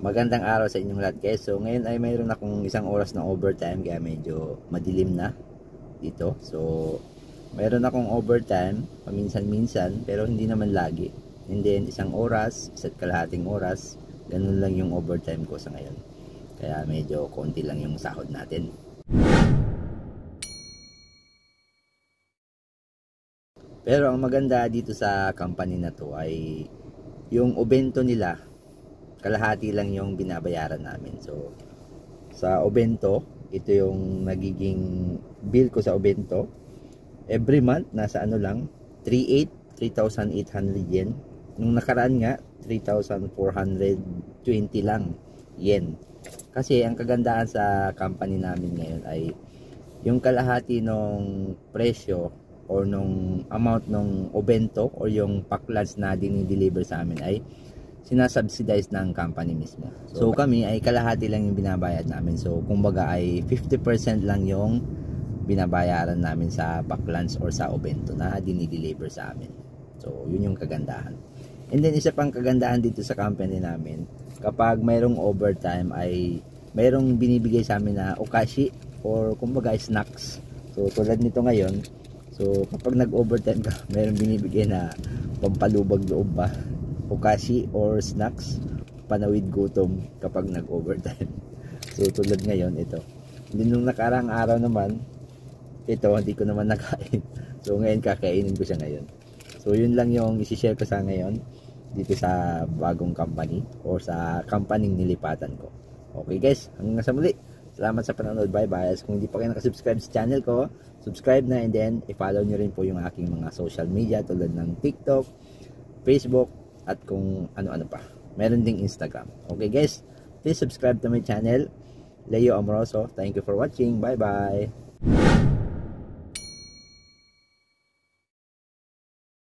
Magandang araw sa inyong lahat guys. So ngayon ay mayroon akong isang oras na overtime kaya medyo madilim na dito. So mayroon akong overtime paminsan-minsan pero hindi naman lagi. And then isang oras, isa't kalahating oras, ganun lang yung overtime ko sa ngayon. Kaya medyo konti lang yung sahod natin. Pero ang maganda dito sa company na to ay yung obento nila kalahati lang yung binabayaran namin. So sa obento, ito yung nagiging bill ko sa obento. Every month nasa ano lang 3,800 yen. Nung nakaraan nga 3,420 lang yen. Kasi ang kagandahan sa company namin ngayon ay yung kalahati ng presyo or nung amount ng obento or yung pack-lunch na dinideliver sa amin ay sinasubsidize ng company mismo. So kami ay kalahati lang yung binabayad namin. So kumbaga ay 50% lang yung binabayaran namin sa pack-lunch or sa obento na dinideliver sa amin. So yun yung kagandahan. And then isa pang kagandahan dito sa company namin, kapag mayroong overtime ay mayroong binibigay sa amin na okashi or kumbaga snacks. So tulad nito ngayon, so kapag nag-overtime ka, mayroong binibigay na pampalubag loob ba, okashi or snacks, panawid gutom kapag nag-overtime. So tulad ngayon ito. Hindi nung nakarang araw naman, ito hindi ko naman nakain. So ngayon kakainin ko siya ngayon. So yun lang yung isi-share ko sa ngayon dito sa bagong company or sa company nilipatan ko. Okay guys, hanggang sa muli. Salamat sa panonood. Bye bye. Kung hindi pa kayo nakasubscribe sa channel ko, subscribe na and then i-follow nyo rin po yung aking mga social media tulad ng TikTok, Facebook, at kung ano-ano pa. Meron ding Instagram. Okay guys, please subscribe to my channel. Leo Amoroso. Thank you for watching. Bye bye.